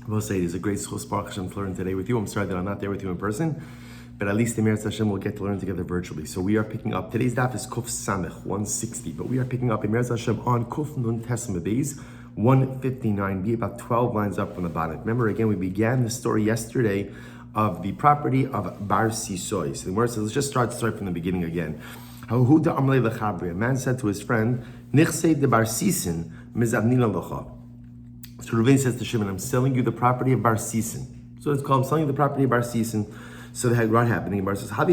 I will say it is a great school Baruch Hashem to learn today with you. I'm sorry that I'm not there with you in person, but at least in Yahrzeit Hashem we'll get to learn together virtually. So we are picking up, today's daf is Kuf Samech 160, but we are picking up in Yahrzeit Hashem on Kuf Nun Tesma Beis 159b, about 12 lines up from the bottom. Remember again, we began the story yesterday of the property of Bar Sisoy. So the Gemara says, let's just start from the beginning again. A man said to his friend, Nichsei de Bar Sisin mizavnina locha. So Reuven says to Shimon, I'm selling you the property of Bar Sisin. So it's called, I'm selling you the property of Bar Sisin. So what happened? The Gemara says, Bar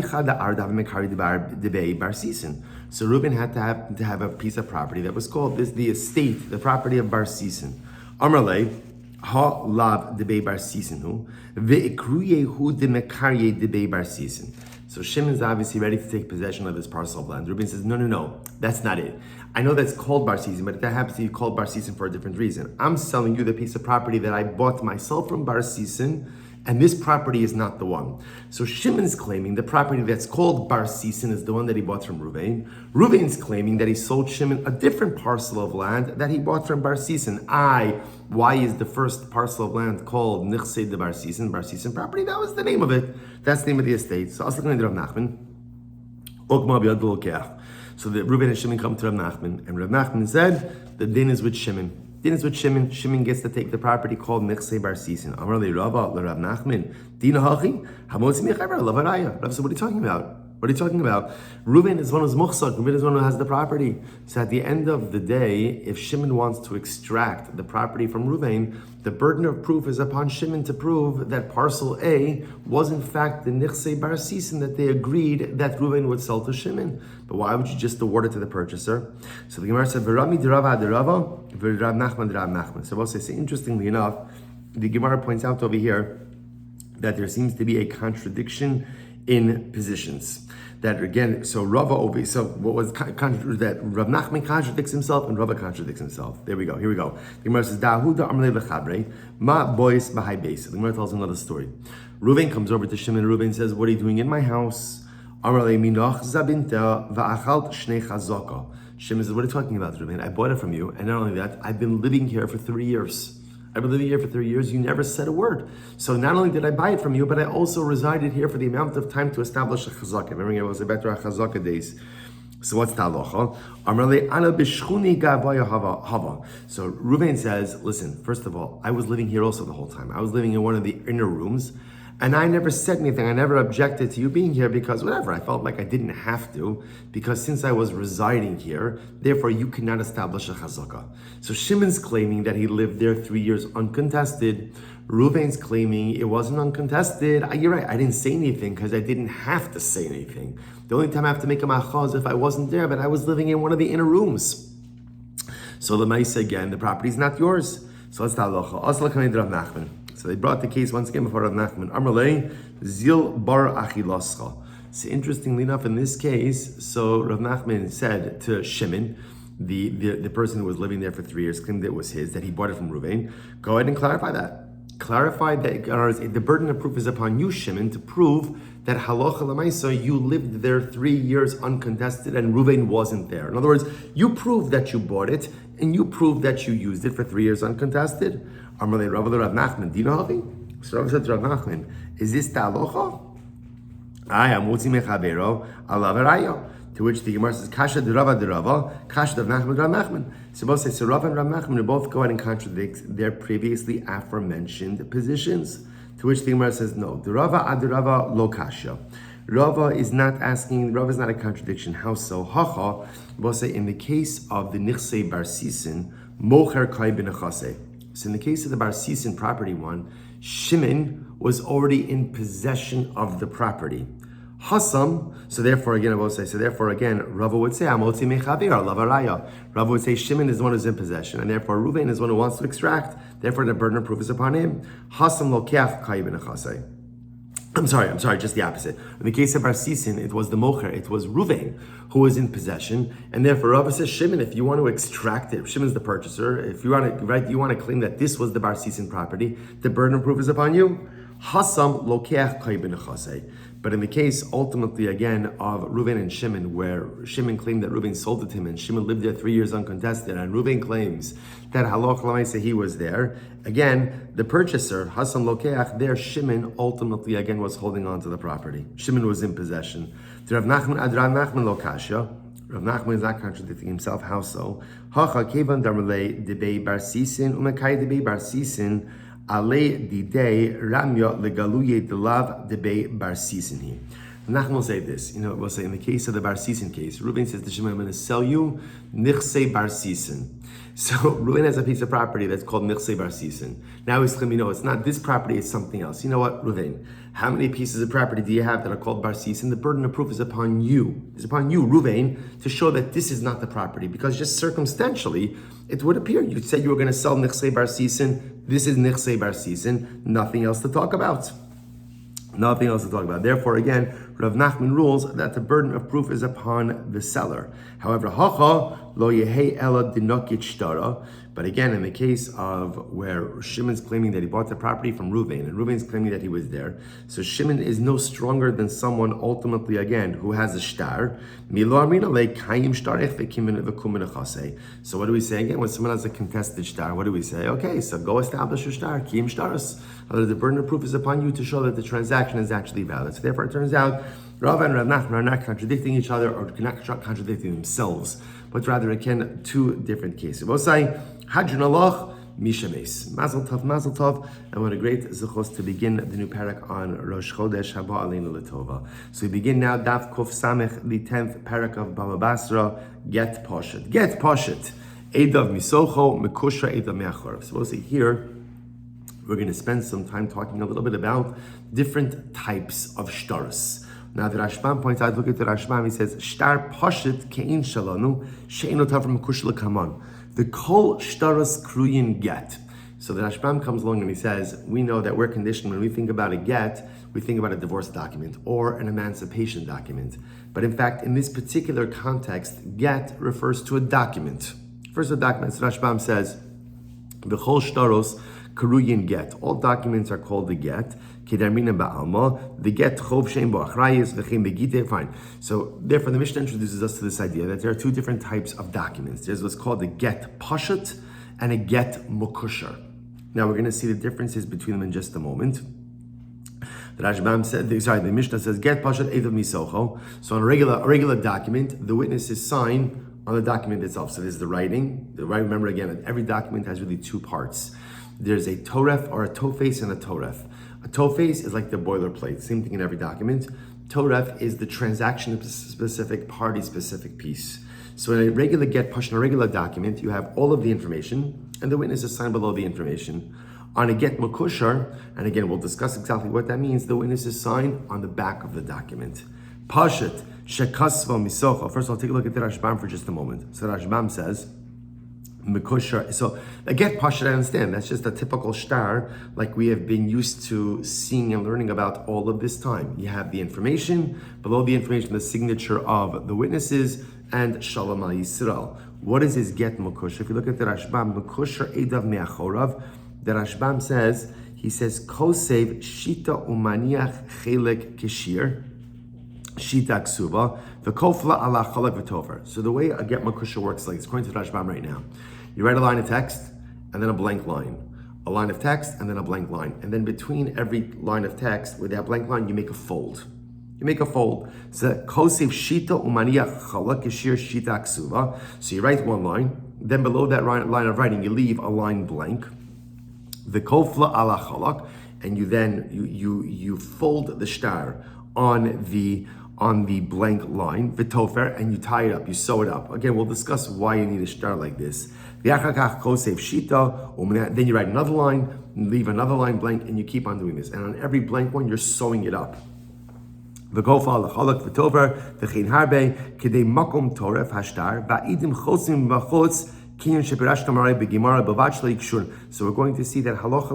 Sisin. So Reuben had to have a piece of property that was called the estate, the property of Bar Sisin. Amrle, ha lav debei Bar Sisin, ve'ikruyehu de mekarye debei Bar Sisin. So Shimon's obviously ready to take possession of this parcel of land. Reuben says, no, that's not it. I know that's called Bar Sisin, but that happens to be called Bar Sisin for a different reason. I'm selling you the piece of property that I bought myself from Bar Sisin, and this property is not the one. So Shimon's claiming the property that's called Bar Sisin is the one that he bought from Reuven. Reuven's claiming that he sold Shimon a different parcel of land that he bought from Bar Sisin. Why is the first parcel of land called Nichsei de Bar Sisin property? That was the name of it. That's the name of the estate. So Rav Nachman, so the Reuven and Shimon come to Rav Nachman, and Rav Nachman said the din is with Shimon. Shimon gets to take the property called Nichsei Bar Sisin. Amar le Rava le Rav Nachman, Dina hachi, hamotzi mechaber lavaraya. Rav said, what are you talking about? What are you talking about? Reuven is one who's muchsak. Reuven is one who has the property. So at the end of the day, if Shimon wants to extract the property from Reuven, the burden of proof is upon Shimon to prove that parcel A was in fact the Nichsei Bar Sisin that they agreed that Reuven would sell to Shimon. But why would you just award it to the purchaser? So the Gemara said, V'rami d'Rava d'Rava, v'Rav Nachman d'Rav Nachman. So we'll say, interestingly enough, the Gemara points out over here that there seems to be a contradiction in positions. That again, so what was that Rav Nachman contradicts himself and Rava contradicts himself. There we go. Here we go. The Gemara says, Dahuda Amrei lechabrei ma bois b'hai beis. The Gemara tells another story. Reuven comes over to Shimon. Reuven says, what are you doing in my house? Amrei minoch zabinta va'achalt shnei chazaka. Shimon says, what are you talking about, Reuven? I bought it from you, and not only that, I've been living here for 3 years. I've been living here for 3 years. You never said a word. So not only did I buy it from you, but I also resided here for the amount of time to establish a chazaka. Remember, it was better chazaka days. So what's the halacha? So Reuven says, listen, first of all, I was living here also the whole time. I was living in one of the inner rooms, and I never said anything. I never objected to you being here because whatever. I felt like I didn't have to, because since I was residing here, therefore you cannot establish a chazaka. So Shimon's claiming that he lived there 3 years uncontested. Reuven's claiming it wasn't uncontested. You're right, I didn't say anything because I didn't have to say anything. The only time I have to make a machaz is if I wasn't there, but I was living in one of the inner rooms. So the Maisa again, the property is not yours. So that's the halacha. So they brought the case once again before Rav Nachman. Amrlei zil bar achilascha. So interestingly enough, in this case, so Rav Nachman said to Shimon, the person who was living there for 3 years, claimed it was his, that he bought it from Reuven. Go ahead and clarify that. Clarify that the burden of proof is upon you, Shimon, to prove that halacha l'maisa, you lived there 3 years uncontested and Reuven wasn't there. In other words, you proved that you bought it and you proved that you used it for 3 years uncontested. Amalei Rav Nachman, do you know how? So Rav said to Rav Nachman, is this the halacha? Amotzi mechabero alav arayo. To which the Gemara says, Kasha de Rava, Kasha de Rav Nachman. So both say, so Rav and Rav Nachman will both go ahead and contradict their previously aforementioned positions. To which the Gemara says, no, the Rava ad Rava lo Kasha. Rava is not a contradiction. How so? Hacha, both say, in the case of the Nichsei Bar Sisin, Mocher Kai B'nechasei. So in the case of the Bar Sisin property one, Shimon was already in possession of the property. Hasam, so therefore again, Rava would say, Amotzi mechavir alav araya. Rava would say Shimon is the one who's in possession, and therefore Reuven is the one who wants to extract. Therefore the burden of proof is upon him. Hasam lokeach kai b'nechasei. I'm sorry, just the opposite. In the case of Bar Sisin, it was the mocher, it was Reuven who was in possession, and therefore Rava says, Shimon, if you want to extract it, Shimon's the purchaser, if you want to claim that this was the Bar Sisin property, the burden of proof is upon you. Hasam lokeach kai b'nechasei. But in the case, ultimately, again, of Reuven and Shimon, where Shimon claimed that Reuven sold it to him, and Shimon lived there 3 years uncontested, and Reuven claims that halach l'maaseh he was there, again, the purchaser, Hassan Lokeach, there, Shimon ultimately, again, was holding on to the property. Shimon was in possession. To Rav Nachman, Rav Nachman Lokashya, Rav Nachman is not contradicting himself. How so? Hacha kevan darmele debei bar sisin umekai debei bar sisin ale didei ramya legaluye delav debei bar sisin he. Nachman will say this. We'll say in the case of the bar sisin case, Reuven says to Shimon, "I'm going to sell you nichse bar sisin." So Reuven has a piece of property that's called nichse bar sisin. Now he's claiming, it's not this property; it's something else. You know what, Reuven? How many pieces of property do you have that are called bar sisin? The burden of proof is upon you. It's upon you, Reuven, to show that this is not the property, because just circumstantially, it would appear you said you were going to sell nichse bar sisin. This is nichse bar sisin. Nothing else to talk about. Nothing else to talk about. Therefore, again, Rav Nachman rules that the burden of proof is upon the seller. However, hacha lo yehei ela dinokit shtara. But again, in the case of where Shimon's claiming that he bought the property from Reuven, and Reuven's claiming that he was there, so Shimon is no stronger than someone ultimately, again, who has a shtar. So what do we say again? When someone has a contested shtar, what do we say? Okay, so go establish your shtar, kiyim shtaros. The burden of proof is upon you to show that the transaction is actually valid. So therefore, it turns out Rav and Rav Nachman are not contradicting each other or not contradicting themselves, but rather, again, two different cases. We'll say, Hadron Alach, Mishames. Mazel Tov, and what a great zechus to begin the new parak on Rosh Chodesh Haba Aleinu L'Tova. So we begin now, Daf Kuf Samech, the 10th parak of Bava Basra, Get Poshet. Get Poshet. Eidav Misocho, Mekushra Eidav Me'achor. So we'll see here, we're going to spend some time talking a little bit about different types of shtaros. Now the Rashbam points out, look at the Rashbam, he says, Shtar Poshet Kein Shalanu, She'enu Tav Mekushla Kaman. The kol shtaros kruyin get. So the Rashbam comes along and he says, we know that we're conditioned when we think about a get, we think about a divorce document or an emancipation document. But in fact, in this particular context, get refers to a document. First, a document. So Rashbam says, the kol shtaros kruyin get. All documents are called the get. The get chov shein bo achrayis v'chein begite. Fine. So therefore, the Mishnah introduces us to this idea that there are two different types of documents. There's what's called a get pashat and a get mukusher. Now we're going to see the differences between them in just a moment. The Rashbam said, the Mishnah says get pashat eidav misocho. So on a regular document, the witnesses sign on the document itself. So there's the writing. Remember again, that every document has really two parts. There's a torah or a tovos and a torah. A tovos is like the boilerplate, same thing in every document. TORAH is the transaction-specific, party-specific piece. So in a regular get push, in a regular document, you have all of the information, and the witness is signed below the information. On a get mukushar, and again, we'll discuss exactly what that means, the witness is signed on the back of the document. Pashat, shekasva misocha. First of all, take a look at the Rashbam for just a moment. So Rashbam says, Mekushar. So a get pashat, I understand. That's just a typical shtar, like we have been used to seeing and learning about all of this time. You have the information, below the information, the signature of the witnesses, and Shalom Al Yisroel. What is his get Mekushar? If you look at the Rashbam, Mekushar Eidav Me'achorav, the Rashbam says, he says, Kosev Shita Umaniach Chelek Keshir, Shita Ksuva, the Kofla Ala Chalak V'tover. So the way a get Mekushar works like this, according to the Rashbam right now, you write a line of text, and then a blank line. A line of text, and then a blank line. And then between every line of text, with that blank line, you make a fold. You make a fold. So, Kosev Shita Umaniach Chalak Keshir Shita Ksuva. So you write one line, then below that line of writing, you leave a line blank. The Kofla Ala Chalak, and you then, you fold the shtar on the blank line, v'tofer, and you tie it up, you sew it up. Again, we'll discuss why you need a shtar like this. Then you write another line, leave another line blank, and you keep on doing this. And on every blank one, you're sewing it up. So we're going to see that halacha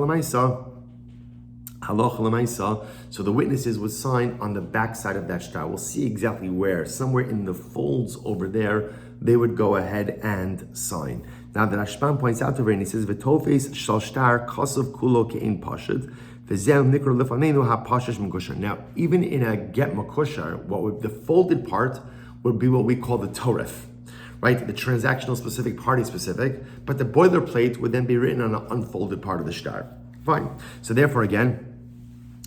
l'maisa, so the witnesses would sign on the back side of that shtar. We'll see exactly where. Somewhere in the folds over there, they would go ahead and sign. Now the Rashbam points out over and he says, "V'tovos shal shtar kasav kulo ke'ein pashut." Now, even in a get makushar, the folded part would be what we call the TORAH, right? The transactional specific, party specific, but the boilerplate would then be written on an unfolded part of the shtar. Fine. So therefore, again,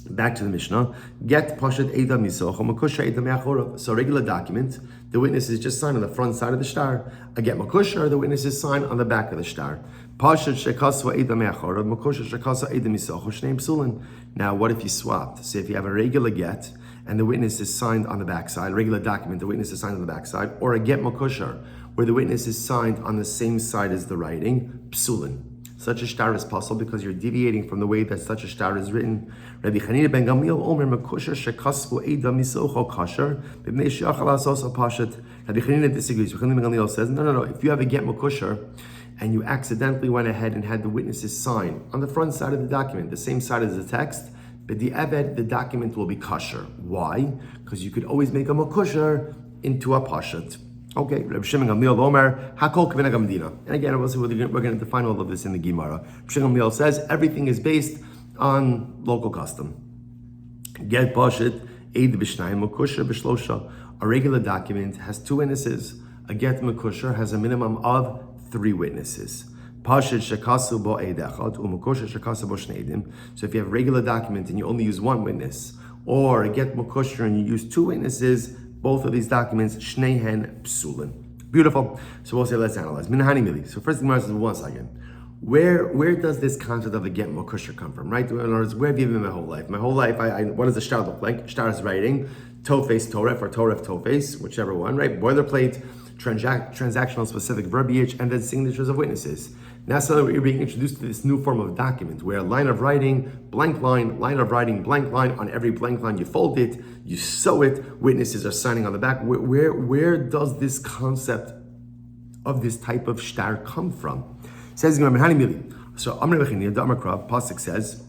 back to the Mishnah, get pashat eida misoch makusha eida me'achorav. So regular document, the witness is just signed on the front side of the shtar. A get makusha, the witness is signed on the back of the shtar. Pashat shekasva eida me'achorav, makusha shekasva eida misoch shneim psulin. Now, what if you swapped? So if you have a regular get and the witness is signed on the backside, regular document, the witness is signed on the backside, or a get makusha, where the witness is signed on the same side as the writing, psulin. Such a shtar is possible because you're deviating from the way that such a shtar is written. Rabbi Chanina ben Gamliel Omer Mekusher Shekasvu Eida Misocho Kasher B'Bnei Sheachal Asos Pashat. Rabbi Chanina disagrees. Rabbi Chanina ben Gamliel says, no. If you have a get Mekusher and you accidentally went ahead and had the witnesses sign on the front side of the document, the same side as the text, but the erev, the document will be kasher. Why? Because you could always make a Mekusher into a Pashat. Okay, Rabbi Shimon Gamliel Omer Hakol Kavena Gamdina. And again, we're going to define all of this in the Gemara. Rabbi Shimon Gamliel says everything is based on local custom. Get Pashat Eid B'Shnayim Mekusher B'Shlosha. A regular document has 2 witnesses. A get Mekusher has a minimum of 3 witnesses. Pashat Shekasu Bo Eid Echad U'Mekusher Shekasu Bo Shnei Eidim. So if you have a regular document and you only use 1 witness, or a get Mekusher and you use 2 witnesses, both of these documents, Shneihen Psulin. Beautiful. So we'll say, let's analyze. Minahani Mili. So first thing I says, one second. Where does this concept of a get Mekusher come from, right? In other words, where have you been my whole life? My whole life, what does the shtar look like? Shtar is writing, tovos Torah, or Torah tovos, whichever one, right? Boilerplate, transactional specific verbiage, and then signatures of witnesses. Now suddenly you're being introduced to this new form of document where a line of writing, blank line of writing, blank line. On every blank line you fold it, you sew it, witnesses are signing on the back. Where does this concept of this type of shtar come from? Says so Amr Bechini, the Amakra, Pasuk says,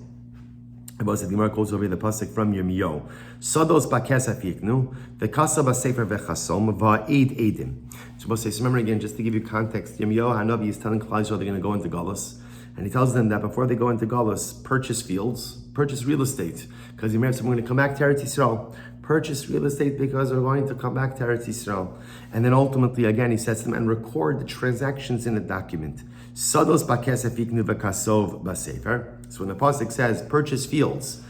about the Gemara calls over the pasuk from Yirmiyahu. Sados bakesef yiknu, the kasa basefer vechasom va'id edim. So remember again, just to give you context, Yirmiyahu Hanavi is telling Klal Yisrael they're going to go into Galus, and he tells them that before they go into Galus, purchase fields, purchase real estate, because you remember, so we're going to come back to Eretz Yisrael. Purchase real estate because we're going to come back to Eretz Yisrael. And then ultimately, again, he says to them, and record the transactions in a document. Sados bakesef yiknu v'kasov basefer. So when the pasuk says purchase fields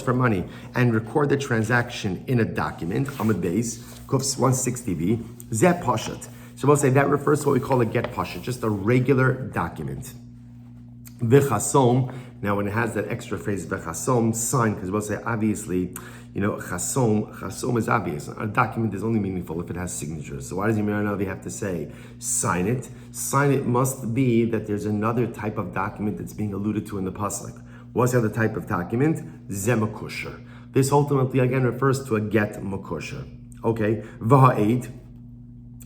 for money, and record the transaction in a document, Amud Beis, Kufs 160b, zeh pashat. So we'll say that refers to what we call a get pashat, just a regular document. V'chasom, now when it has that extra phrase, v'chasom, sign, because we'll say obviously, chasom is obvious. A document is only meaningful if it has signatures. So why does Yirmiyahu have to say, sign it? Sign it must be that there's another type of document that's being alluded to in the pasuk. What's the other type of document? Zeh makusher. This ultimately again refers to a get makusher. Okay, v'ha'ed.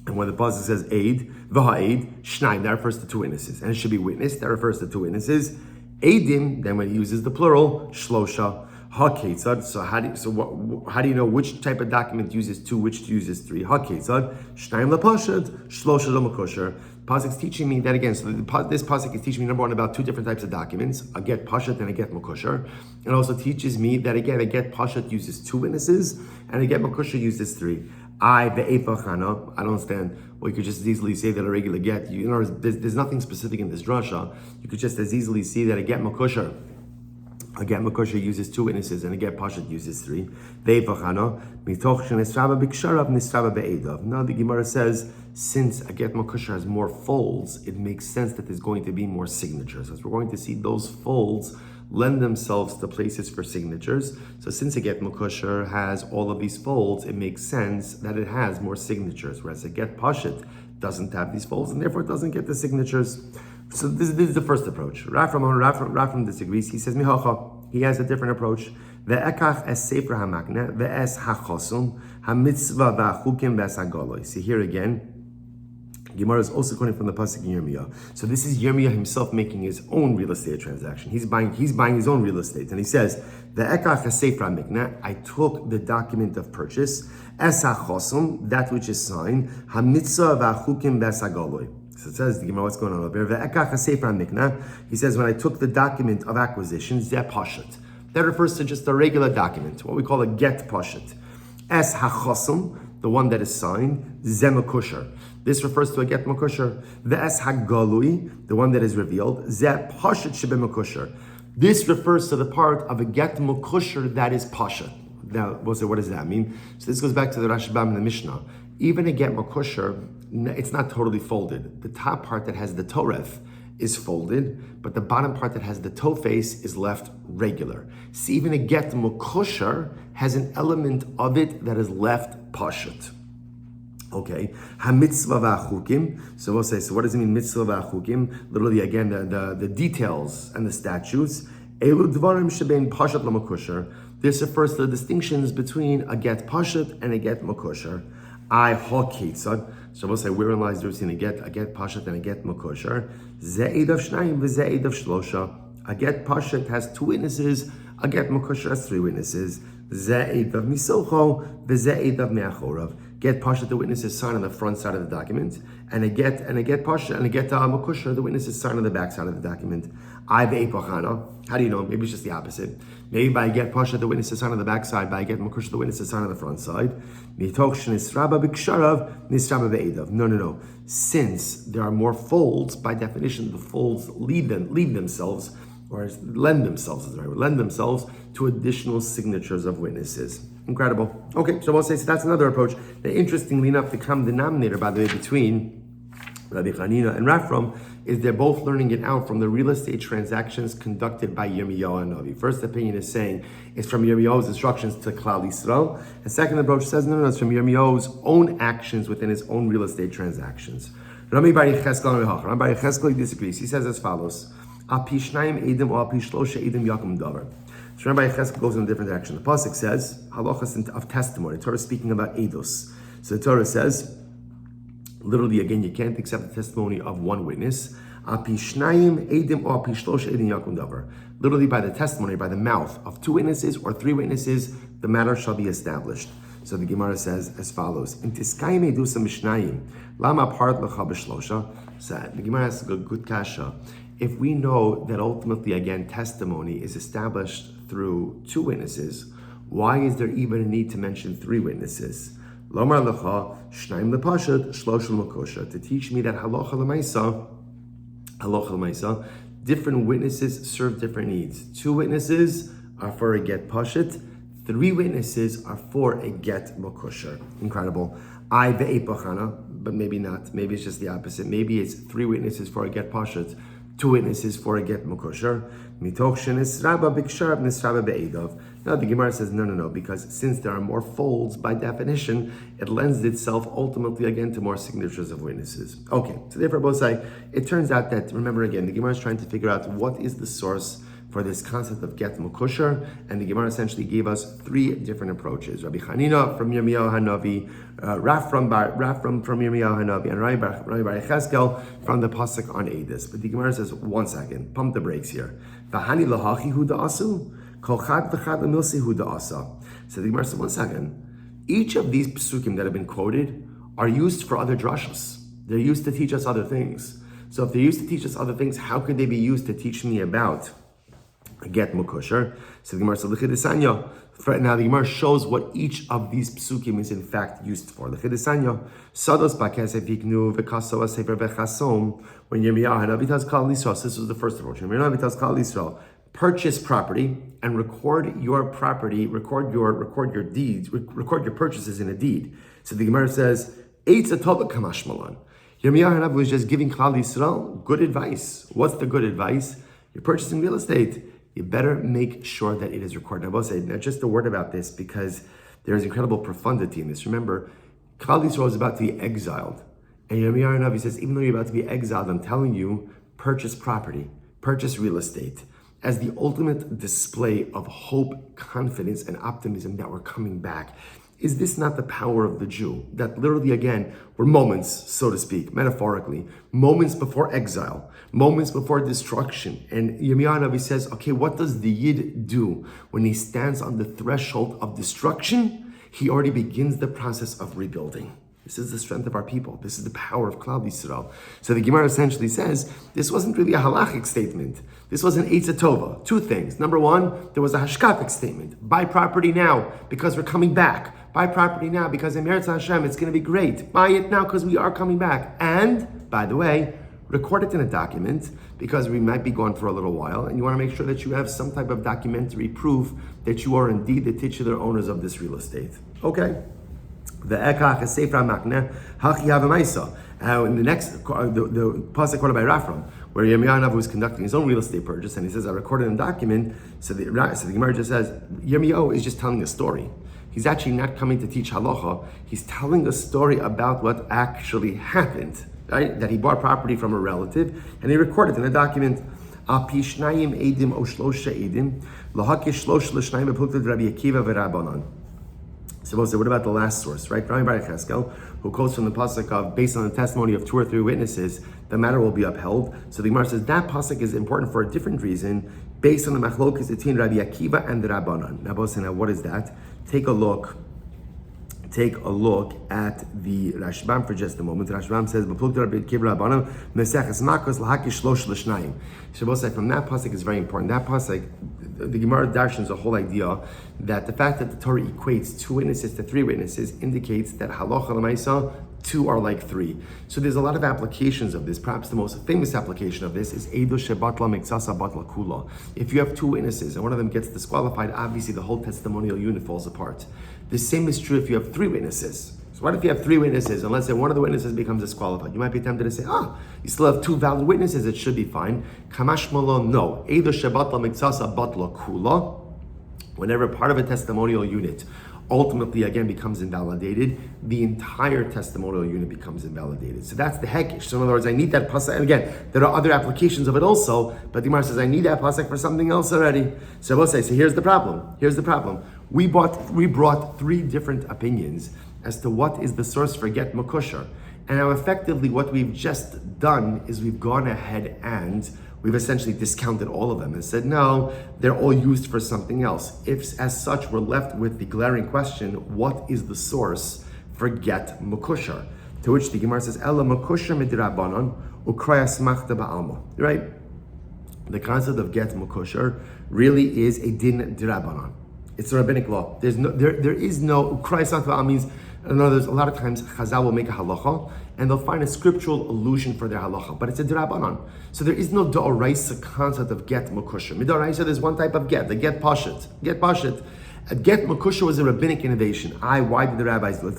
And when the pasuk says aid, v'ha'ed, shnaim, that refers to 2 witnesses. And it should be witness, that refers to 2 witnesses. Eidim, then when he uses the plural, shlosha. Ha-ketzad, so how do you know which type of document uses 2, which uses 3? Ha-ketzad, shnaim lapashad, shlosha l'makosher. Pasuk's teaching me that again, so this pasuk is teaching me number 1 about 2 different types of documents, a get pashat and a get makosher. It also teaches me that again, a get pashat uses 2 witnesses and a get makosher uses 3. I don't understand. Well, you could just as easily say that a regular get, there's nothing specific in this drasha. You could just as easily see that a get makosher, a get makosher uses 2 witnesses and a get pashat uses 3. Now the Gemara says, since a get makosher has more folds, it makes sense that there's going to be more signatures. As we're going to see, those folds lend themselves to places for signatures. So since a get makosher has all of these folds, it makes sense that it has more signatures, whereas a get pashat doesn't have these folds and therefore it doesn't get the signatures. So this is the first approach. Rafram disagrees. He says, Mihacha, he has a different approach. Ve'ekach es sefer hamakne, ve'es hachosum, hamitzvah v'achukim ve'es hagoloi. See here again, Gemara is also quoting from the pasuk in Yirmiyahu. So this is Yirmiyahu himself making his own real estate transaction. He's buying his own real estate, and he says, "Ve'ekach es sefer hamakne, I took the document of purchase, es hachosum, that which is signed, hamitzvah v'achukim ve'es hagoloi." So it says, the Gemara, what's going on over here? He says, when I took the document of acquisition, zeh pashat. That refers to just a regular document, what we call a get pashut. Es hachosum, the one that is signed, ze mekusher. This refers to a get mekusher. Ve'es hagalui, the one that is revealed, ze pashut shebe mekusher. This refers to the part of a get mekusher that is pashut. Now, what does that mean? So this goes back to the Rashbam in the Mishnah. Even a get mekusher, it's not totally folded. The top part that has the toref is folded, but the bottom part that has the toe face is left regular. See, even a get mekusher has an element of it that is left pashut. Okay, ha-mitzvah v'achukim. So we'll say, so what does it mean, mitzvah v'achukim? Literally, again, the details and the statutes. Elu dvarim shebein pashut l'mekusher. This refers to the distinctions between a get pashut and a get mekusher. I ha-ketzad. So we'll say, wherein lies the difference between a get pashut and a get mekusher? Ze'edav shnayim v'ze'edav shlosha. A get pashut has 2 witnesses. A get mekusher has 3 witnesses. Ze'edav misocho v'ze'edav me'achorav. Get pashut, the witness is signed on the front side of the document, and a get pashut and a get mekusher, the witness is signed on the back side of the document. How do you know? Maybe it's just the opposite. Maybe by a get pashut, the witness is signed on the back side. By a get mekusher, the witness is signed on the front side. No. Since there are more folds, by definition, the folds lead themselves to additional signatures of witnesses. Incredible. Okay, so we'll say, so that's another approach. Now, interestingly enough, the common denominator, by the way, between Rabbi Hanina and Raphael is they're both learning it out from the real estate transactions conducted by Yirmiyahu Hanavi. First opinion is saying it's from Yirmiyahu's instructions to Klal Yisrael. And second approach says, no, it's from Yirmiyahu's own actions within his own real estate transactions. Rabbi Cheskel disagrees. He says as follows, Api shnayim edim or api shlosha edim yakum davar. So Rabbi Cheskel goes in a different direction. The pasuk says halachas of testimony. The Torah is speaking about eidos. So the Torah says, literally again, you can't accept the testimony of one witness. Api shnayim edim or api shlosha edim yakum davar. Literally by the testimony, by the mouth of 2 witnesses or 3 witnesses, the matter shall be established. So the Gemara says as follows: In tiskayim edusa mishnayim lama part lecha b'shlosha. So the Gemara has a good kasha. If we know that ultimately, again, testimony is established through 2 witnesses, why is there even a need to mention 3 witnesses? Lomar lecha shnayim lepashut shlosha l'makosha, to teach me that halacha l'maisa, different witnesses serve different needs. 2 witnesses are for a get pashut, 3 witnesses are for a get makosher. Incredible. I ve'epachana, but maybe not. Maybe it's just the opposite. Maybe it's 3 witnesses for a get pashut, 2 witnesses for a get makosher. Mitoch shenisraba b'kshar nisraba be'edav. Now the Gemara says no, because since there are more folds, by definition, it lends itself ultimately again to more signatures of witnesses. Okay, so therefore both say, it turns out that, remember again, the Gemara is trying to figure out what is the source for this concept of get makosher, and the Gemara essentially gave us 3 different approaches. Rabbi Hanina from Yirmiyahu Hanavi, Raf from Yirmiyahu Hanavi, and Rabbi Cheskel from the pasuk on Eidos. But the Gemara says, one second, pump the brakes here. V'hani lahachi hu da'asu, kol chad v'chad l'milsi hu da'asa. So the Gemara says, one second, each of these psukim that have been quoted are used for other drashos. They're used to teach us other things. So if they're used to teach us other things, how could they be used to teach me about get makosher? So the Gemara says, now the Gemara shows what each of these psukim is in fact used for. The Chidisanya, Sados Bakesef Yiknu V'Kaso Asefer V'Chasom. When Yirmiyahu Hanavi tells Klal Yisrael, this was the first approach. Yirmiyahu Hanavi tells Klal Yisrael, purchase property and record your property, record your deeds, record your purchases in a deed. So the Gemara says, Eitz Atobah Kamash Malan. Yirmiyahu Hanavi was just giving Klal Yisrael good advice. What's the good advice? You're purchasing real estate, you better make sure that it is recorded. Now, I will say, now just a word about this, because there is incredible profundity in this. Remember, Klal Yisrael is about to be exiled. And Yirmiyahu Hanavi says, even though you're about to be exiled, I'm telling you, purchase property, purchase real estate, as the ultimate display of hope, confidence, and optimism that we're coming back. Is this not the power of the Jew? That literally, again, we're moments, so to speak, metaphorically, moments before exile, moments before destruction. And Yirmiyahu Hanavi says, okay, what does the Yid do when he stands on the threshold of destruction? He already begins the process of rebuilding. This is the strength of our people. This is the power of Klal Yisrael. So the Gemara essentially says, this wasn't really a halachic statement. This was an Eitz Tova. Two things. Number one, there was a hashkafic statement. Buy property now because we're coming back. Buy property now because in Eretz Hashem it's going to be great. Buy it now because we are coming back. And, by the way, record it in a document because we might be gone for a little while and you want to make sure that you have some type of documentary proof that you are indeed the titular owners of this real estate. Okay. The in the next, the pasuk quoted by Rafram, where Yirmiyahu was conducting his own real estate purchase, and he says, I recorded in a document, so the Gemara just says, Yirmiyahu is just telling a story. He's actually not coming to teach halacha, he's telling a story about what actually happened, right? That he bought property from a relative, and he recorded in a document, So what about the last source, right? Rabbi Cheskel, who quotes from the pasuk of, based on the testimony of 2 or 3 witnesses, the matter will be upheld. So the Gemara says that pasuk is important for a different reason, based on the machlokas between Rabbi Akiva and the Rabbanan. Now, what is that? Take a look at the Rashbam for just a moment. Rashbam says, from that pasuk is very important. That pasuk, the Gemara darshans the whole idea that the fact that the Torah equates 2 witnesses to 3 witnesses indicates that halacha l'maisa 2 are like 3. So there's a lot of applications of this. Perhaps the most famous application of this is Eido shebatla miktsasa batla kula. If you have 2 witnesses and one of them gets disqualified, obviously the whole testimonial unit falls apart. The same is true if you have 3 witnesses. So what if you have 3 witnesses, and let's say one of the witnesses becomes disqualified? You might be tempted to say, you still have 2 valid witnesses, it should be fine. Kamash malo, no. Eido shebatla miktsasa batla kula. Whenever part of a testimonial unit ultimately again becomes invalidated, the entire testimonial unit becomes invalidated. So that's the hekish. So in other words, I need that pasuk. And again, there are other applications of it also, but the Gemara says I need that pasuk for something else already. So I will say, so here's the problem. We brought 3 different opinions as to what is the source for get makusher. And now effectively what we've just done is we've gone ahead and we've essentially discounted all of them and said, no, they're all used for something else. If, as such, we're left with the glaring question, what is the source for get makusher? To which the Gemara says, Ella makusher midrabanan ukraya smachta ba'alma. Right? The concept of get makusher really is a din dirabanan. It's a rabbinic law. There is no ukraya smachta ba'alma means, in other words, a lot of times Chazal will make a halacha and they'll find a scriptural allusion for their halacha, but it's a d'Rabbanan. So there is no d'oraisa concept of get makusha. Midoraisa, there's one type of get, the get pashit. Get pashit. A get makusha was a rabbinic innovation. Why did the rabbis do it?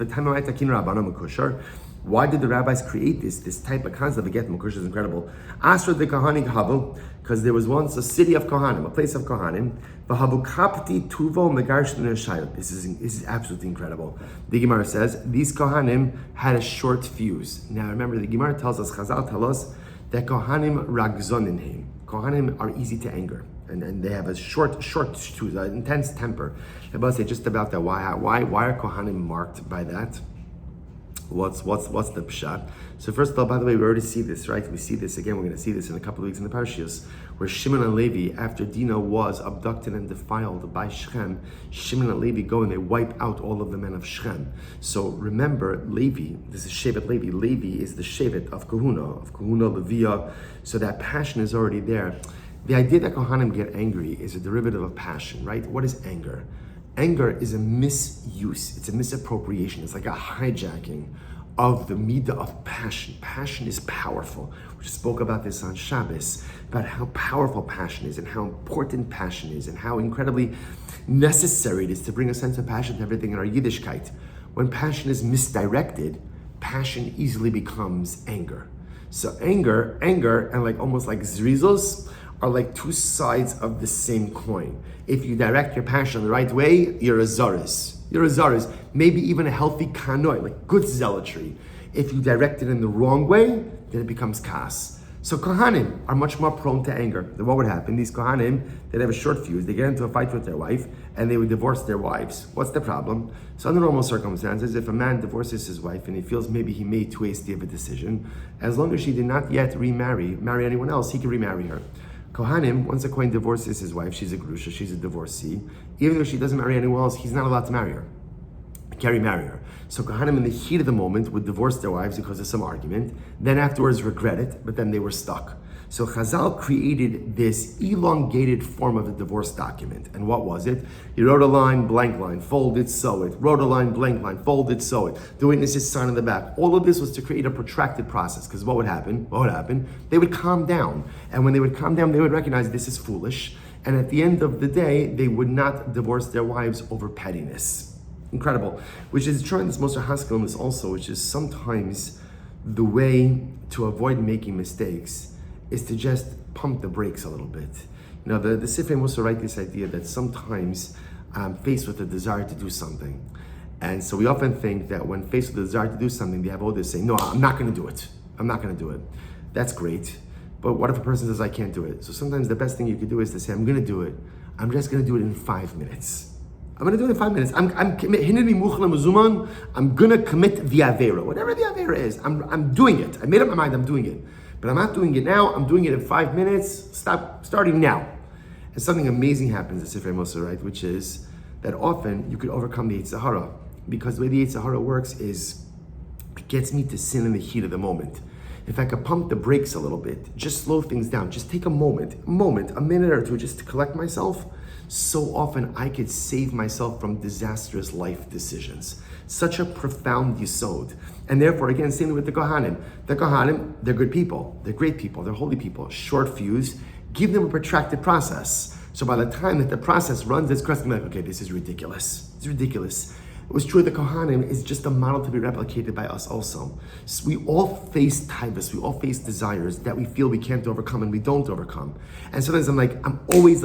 Why did the rabbis create this type of concept of get makusha? Is incredible. Asra the Kohanim Havu, because there was once a city of Kohanim, a place of Kohanim. V'havu kapti tuvo megarsh l'neshayot. This is absolutely incredible. The Gemara says these Kohanim had a short fuse. Now remember, the Gemara tells us, Chazal tell us that Kohanim ragzoninheim. Kohanim are easy to anger, and they have a short fuse, an intense temper. I'm about to say just about that. Why are Kohanim marked by that? What's the pshat? So first of all, by the way, we already see this, right? We see this again. We're going to see this in a couple of weeks in the Parshios, where Shimon and Levi, after Dinah was abducted and defiled by Shechem, Shimon and Levi go and they wipe out all of the men of Shechem. So remember, Levi, this is Shevet Levi. Levi is the Shevet of Kahuna, Leviah. So that passion is already there. The idea that Kohanim get angry is a derivative of passion, right? What is anger? Anger is a misuse, it's a misappropriation, it's like a hijacking of the midah of passion. Passion is powerful. We spoke about this on Shabbos, about how powerful passion is and how important passion is and how incredibly necessary it is to bring a sense of passion to everything in our Yiddishkeit. When passion is misdirected, passion easily becomes anger. So anger, and like almost like zrizos, are like 2 sides of the same coin. If you direct your passion the right way, you're a zaris. Maybe even a healthy kanoi, like good zealotry. If you direct it in the wrong way, then it becomes kas. So Kohanim are much more prone to anger. Then what would happen? These Kohanim, they'd have a short fuse, they get into a fight with their wife, and they would divorce their wives. What's the problem? So under normal circumstances, if a man divorces his wife and he feels maybe he made too hasty of a decision, as long as she did not yet marry anyone else, he can remarry her. Kohanim, once a Kohen divorces his wife, she's a grusha, she's a divorcee. Even though she doesn't marry anyone else, he's not allowed to marry her. Carrie marry her. So Kohanim in the heat of the moment would divorce their wives because of some argument, then afterwards regret it, but then they were stuck. So Chazal created this elongated form of the divorce document. And what was it? He wrote a line, blank line, fold it, sew it. Wrote a line, blank line, fold it, sew it. The witnesses sign on the back. All of this was to create a protracted process. Because what would happen? They would calm down. And when they would calm down, they would recognize this is foolish. And at the end of the day, they would not divorce their wives over pettiness. Incredible. Which is trying this most Haskell this also, which is sometimes the way to avoid making mistakes is to just pump the brakes a little bit. You know, the Sifrim also write this idea that sometimes I'm faced with a desire to do something. And so we often think that when faced with the desire to do something, they have all this saying, no, I'm not gonna do it. I'm not gonna do it. That's great. But what if a person says, I can't do it? So sometimes the best thing you could do is to say, I'm gonna do it. I'm just gonna do it in 5 minutes. I'm gonna do it in 5 minutes. I'm gonna commit the Avera. Whatever the Avera is, I'm doing it. I made up my mind, I'm doing it. But I'm not doing it now, I'm doing it in 5 minutes, starting now. And something amazing happens at Sifrei Moshe, right? Which is that often you could overcome the Yetzer Hara. Because the way the Yetzer Hara works is, it gets me to sin in the heat of the moment. If I could pump the brakes a little bit, just slow things down, just take a minute or two just to collect myself, so often I could save myself from disastrous life decisions. Such a profound yisod. And therefore, again, same with the Kohanim. The Kohanim, they're good people, they're great people, they're holy people, short fuse, give them a protracted process. So by the time that the process runs its course, I'm like, okay, this is ridiculous. It's ridiculous. It was true that Kohanim is just a model to be replicated by us also. So we all face tovos, we all face desires that we feel we can't overcome and we don't overcome. And sometimes I'm always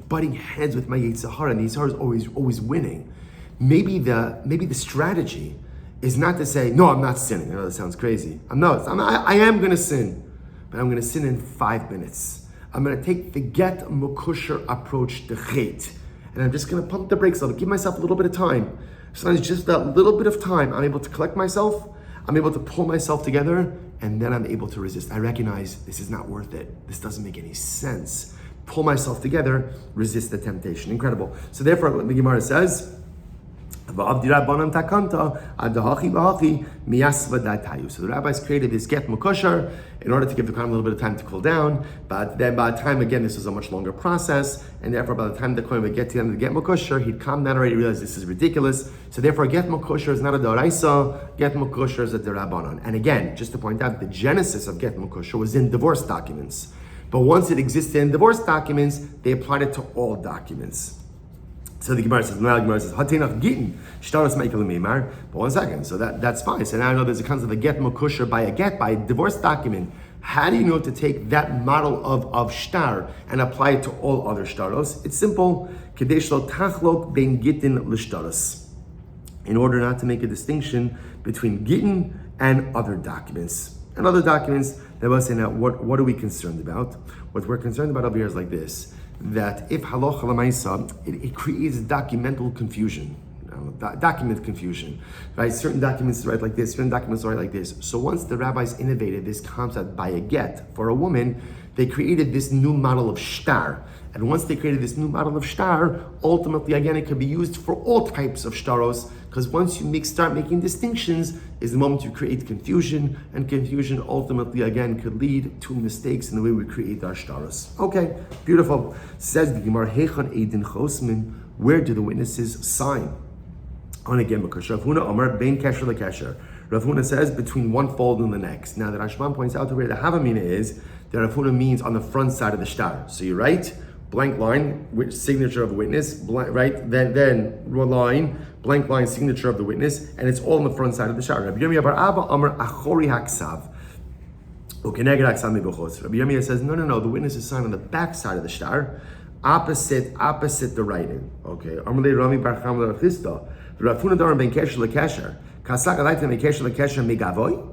butting heads with my Yetzer Hara, and the Yetzer Hara is always winning. Maybe the strategy is not to say, no, I'm not sinning. I know that sounds crazy. I am going to sin, but I'm going to sin in 5 minutes. I'm going to take the get mukusher approach to chet. And I'm just going to pump the brakes a little, give myself a little bit of time. Sometimes just that little bit of time, I'm able to collect myself, I'm able to pull myself together, and then I'm able to resist. I recognize this is not worth it. This doesn't make any sense. Pull myself together, resist the temptation. Incredible. So therefore, what the Gemara says, so the rabbis created this get mukosher in order to give the Kohen a little bit of time to cool down. But then by the time, again, this was a much longer process. And therefore, by the time the Kohen would get to the end of the get mukosher, he'd calm down already, realize this is ridiculous. So therefore, get mukosher is not a doraisa, get mukosher is a derabanan. And again, just to point out, the genesis of get mukosher was in divorce documents. But once it existed in divorce documents, they applied it to all documents. So the Gemara says, Hatinach Gittin, Shtaros Meikel Meimar. But 1 second, so that's fine. So now I know there's a concept of a get mukusher by a divorce document. How do you know to take that model of shtar and apply it to all other shtaros? It's simple. Kadesh lo tachlok ben gittin l'shtaros. In order not to make a distinction between gittin and other documents. And other documents, they will say, now, what are we concerned about? What we're concerned about over here is like this. That if halacha l'maisa, it creates documental confusion, document confusion, right? Certain documents write like this, certain documents write like this. So once the rabbis innovated this concept by a get for a woman, they created this new model of shtar. And once they created this new model of shtar, ultimately, again, it can be used for all types of shtaros, because once you start making distinctions, is the moment you create confusion, and confusion ultimately, again, could lead to mistakes in the way we create our shtaros. Okay, beautiful. Says the Gemara, Heichon Eidin Chosmin, where do the witnesses sign? On again, because Rav Huna Amar, Bein Kesher LeKesher. Rav Huna says between one fold and the next. Now, the Rashban points out to where the Havamina is, that Rav Huna means on the front side of the shtar. So you write, blank line, which signature of a witness, blank, right? Then line, blank line, signature of the witness, and it's all on the front side of the shtar. Rabbi Yirmiyah bar Abba Amar Achori Haksav. Okay, Rabbi Yirmiyah says, no, the witness is signed on the back side of the shtar, opposite the writing. Okay, Amalei Rami bar Chamla Chista. Rav Huna Daran ben Kesher LeKesher. Kasak Alayta ben Kesher LeKesher Megavoy.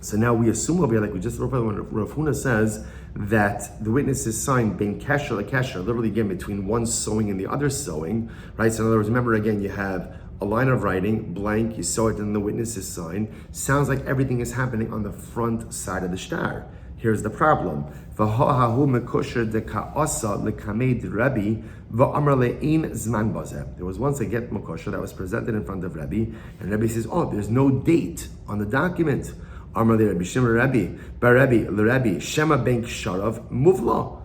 So now we assume over here, like we just wrote, when Rav Huna says that the witness is signed ben Kesher LeKesher, literally again between one sewing and the other sewing, right? So in other words, remember again, you have a line of writing, blank, you sew it, and the witness is signed. Sounds like everything is happening on the front side of the shtar. Here's the problem. There was once a get makosher that was presented in front of Rabbi, and Rabbi says, oh, there's no date on the document. Amar le Rabbi Shimon Rabbi, Rabbi, Rabbi, Shema ben Sharav Muvla.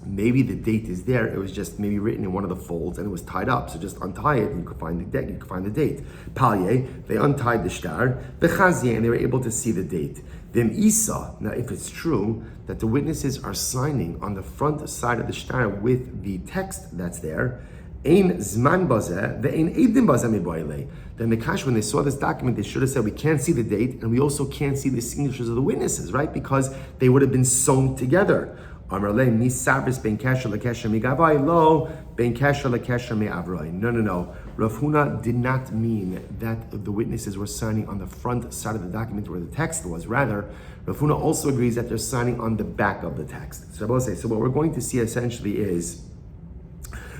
Maybe the date is there. It was just maybe written in one of the folds and it was tied up. So just untie it and you could find the date. You could find the date. Palye, they untied the shtar. Bechazye, and they were able to see the date. Then Isa. Now, if it's true that the witnesses are signing on the front side of the shtar with the text that's there, Ein zman bazeh, ve'ein eidim bazeh miboile. Then the Kash, when they saw this document, they should have said, we can't see the date and we also can't see the signatures of the witnesses, right? Because they would have been sewn together. No, no, no. Rav Huna did not mean that the witnesses were signing on the front side of the document where the text was. Rather, Rav Huna also agrees that they're signing on the back of the text. So what we're going to see essentially is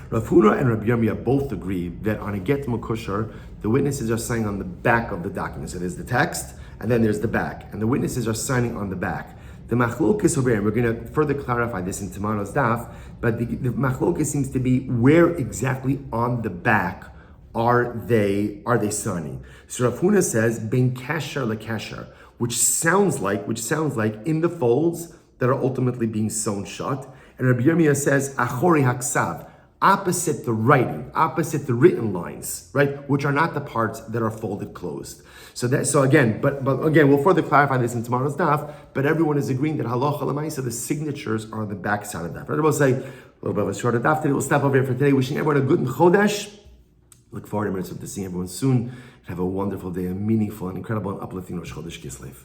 Rav Huna and Rabbi Yirmiyah both agree that on a get makosher, the witnesses are signing on the back of the document. So there's the text, and then there's the back, and the witnesses are signing on the back. The machlokes over here, and we're going to further clarify this in tomorrow's daf, but the machlokes seems to be where exactly on the back are they signing. So Rav Huna says ben kasher lekasher, which sounds like in the folds that are ultimately being sewn shut, and Rabbi Yirmiyah says achori haksav, opposite the writing, opposite the written lines, right, which are not the parts that are folded closed. So again, we'll further clarify this in tomorrow's daf, but everyone is agreeing that halacha l'maisa, the signatures are on the back side of that. Right? We'll say a little bit of a shorter daf today. We'll stop over here for today. Wishing everyone a good Chodesh. Look forward to seeing everyone soon. Have a wonderful day, a meaningful and incredible and uplifting Rosh Chodesh Kislev.